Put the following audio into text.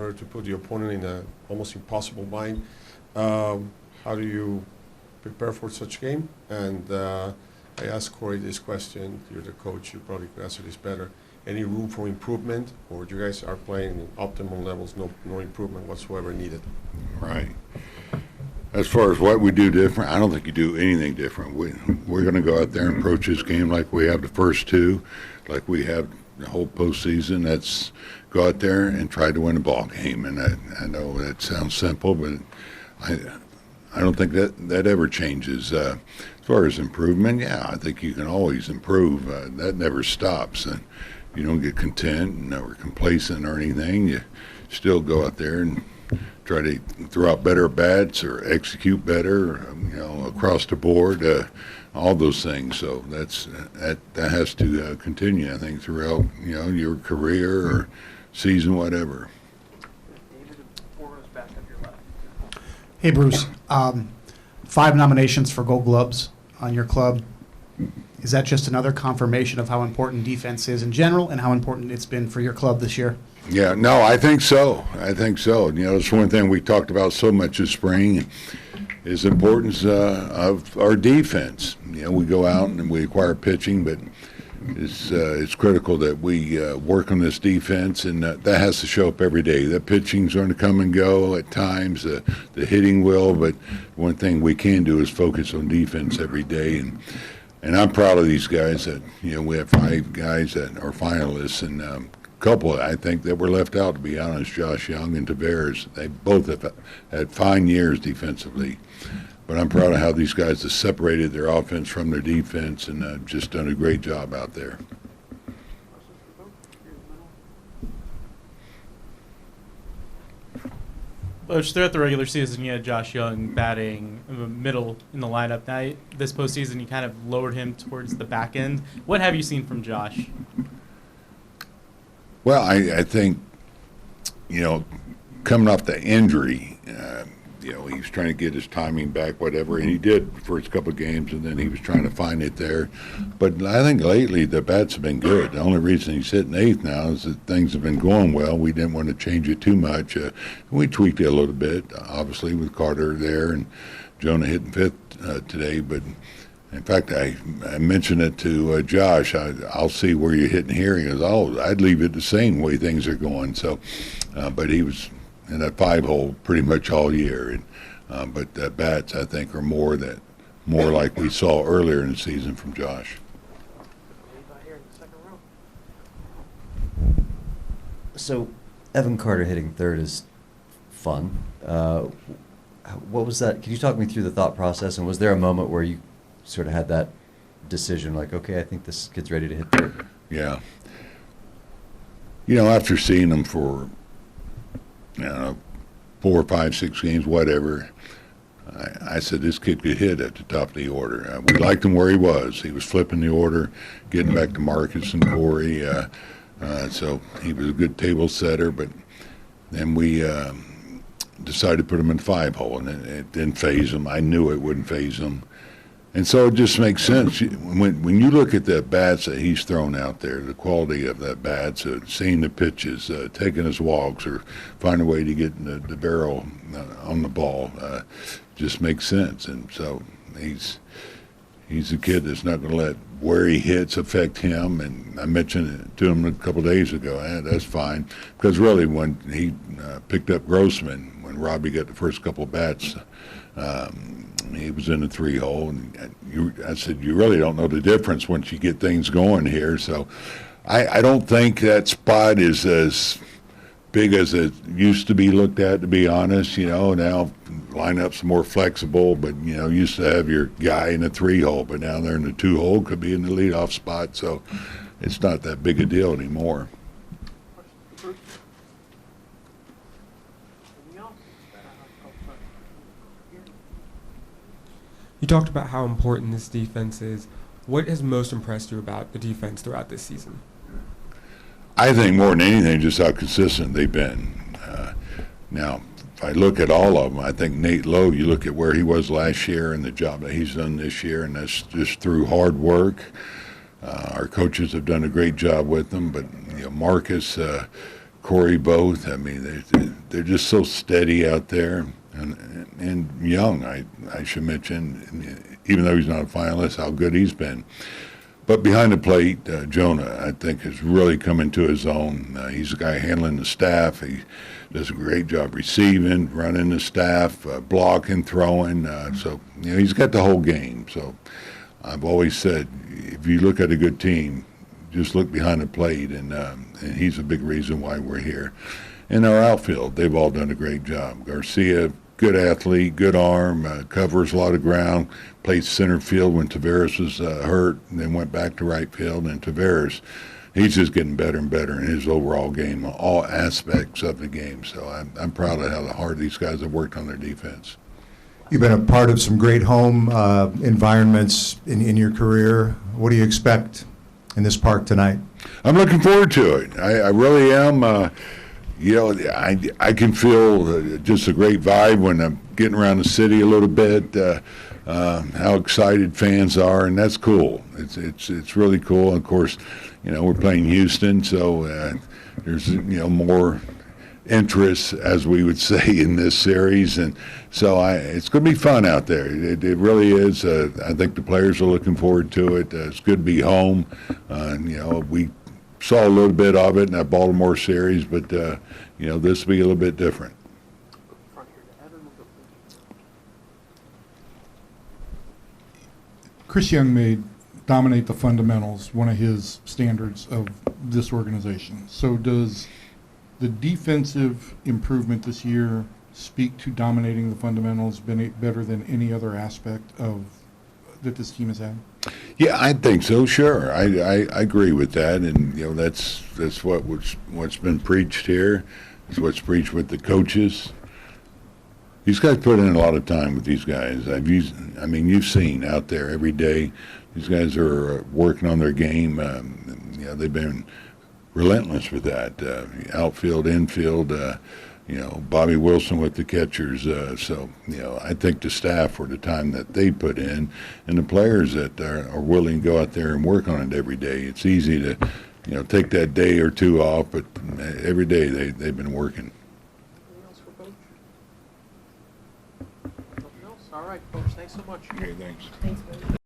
order to put the opponent in a almost impossible bind. How do you prepare for such game? And I asked Corey this question. You're the coach. You probably could answer this better. Any room for improvement, or you guys are playing optimal levels, no improvement whatsoever needed? Right. As far as what we do different, I don't think you do anything different. We're going to go out there and approach this game like we have the first two, like we have the whole postseason. That's go out there and try to win a ball game. And I know that sounds simple, but I don't think that ever changes. As far as improvement, yeah, I think you can always improve. That never stops. And you don't get content or complacent or anything. You still go out there and try to throw out better bats or execute better, across the board, all those things. So that has to continue, I think, throughout your career or season, whatever. Hey, Bruce. 5 nominations for Gold Gloves on your club. Is that just another confirmation of how important defense is in general and how important it's been for your club this year? Yeah, no, I think so. It's one thing we talked about so much this spring is the importance of our defense. We go out and we acquire pitching, but it's critical that we work on this defense, and that has to show up every day. The pitching's going to come and go at times, the hitting will, but one thing we can do is focus on defense every day. And I'm proud of these guys that, we have 5 guys that are finalists, and a couple, I think, that were left out, to be honest, Josh Jung and Tavares. They both have had fine years defensively. But I'm proud of how these guys have separated their offense from their defense and just done a great job out there. Coach, throughout the regular season, you had Josh Jung batting in the middle in the lineup. Now, this postseason, you kind of lowered him towards the back end. What have you seen from Josh? Well, I think, coming off the injury, he was trying to get his timing back, whatever, and he did the first couple of games, and then he was trying to find it there. But I think lately the bats have been good. The only reason he's hitting 8th now is that things have been going well. We didn't want to change it too much. We tweaked it a little bit, obviously, with Carter there and Jonah hitting 5th today. But, in fact, I mentioned it to Josh. I'll see where you're hitting here. He goes, I'd leave it the same way things are going. So, but he was in that 5-hole pretty much all year. But the bats, I think, are more like we saw earlier in the season from Josh. So, Evan Carter hitting 3rd is fun. What was that? Can you talk me through the thought process? And was there a moment where you sort of had that decision, like, okay, I think this kid's ready to hit 3rd? Yeah. After seeing him for 4, 5, 6 games, whatever, I said this kid could hit at the top of the order. We liked him where he was. He was flipping the order, getting back to Marcus and Corey. So he was a good table setter. But then we decided to put him in 5-hole, and it didn't phase him. I knew it wouldn't phase him. And so it just makes sense. When you look at the bats that he's thrown out there, the quality of that bat, seeing the pitches, taking his walks, or find a way to get the barrel on the ball, just makes sense. And so he's a kid that's not going to let where he hits affect him. And I mentioned it to him a couple of days ago. That's fine. Because really, when he picked up Grossman, when Robbie got the first couple of bats, he was in the 3-hole, and I said, you really don't know the difference once you get things going here. So I don't think that spot is as big as it used to be looked at, to be honest. Now lineup's more flexible, but, used to have your guy in the 3-hole, but now they're in the 2-hole, could be in the leadoff spot, so it's not that big a deal anymore. You talked about how important this defense is. What has most impressed you about the defense throughout this season? I think more than anything, just how consistent they've been. Now, if I look at all of them, I think Nate Lowe, you look at where he was last year and the job that he's done this year, and that's just through hard work. Our coaches have done a great job with them, but Marcus, Corey both. I mean, they're just so steady out there. And Jung, I should mention, even though he's not a finalist, how good he's been. But behind the plate, Jonah, I think, has really come into his own. He's a guy handling the staff. He does a great job receiving, running the staff, blocking, throwing. So, he's got the whole game. So I've always said, if you look at a good team, just look behind the plate, and he's a big reason why we're here. And our outfield, they've all done a great job. Garcia, good athlete, good arm, covers a lot of ground, played center field when Taveras was hurt, and then went back to right field. And Taveras, he's just getting better and better in his overall game, all aspects of the game. So I'm proud of how hard these guys have worked on their defense. You've been a part of some great home environments in your career. What do you expect in this park tonight? I'm looking forward to it. I really am. I can feel just a great vibe when I'm getting around the city a little bit, how excited fans are, and that's cool. It's really cool. And of course, we're playing Houston, so there's more interest, as we would say, in this series, and so it's going to be fun out there. It really is. I think the players are looking forward to it. It's good to be home. We saw a little bit of it in that Baltimore series, but this will be a little bit different. Chris Young made dominate the fundamentals one of his standards of this organization. So does the defensive improvement this year speak to dominating the fundamentals better than any other aspect of that this team has had? Yeah, I think so. Sure, I agree with that, and that's what's been preached here. It's what's preached with the coaches. These guys put in a lot of time with these guys. You've seen out there every day. These guys are working on their game. They've been relentless with that. Outfield, infield. Bobby Wilson with the catchers. So I think the staff for the time that they put in, and the players that are willing to go out there and work on it every day. It's easy to, take that day or two off, but every day they've been working. Anything else for Coach? Nothing else? All right, Coach. Thanks so much. Okay, thanks. Thanks, man.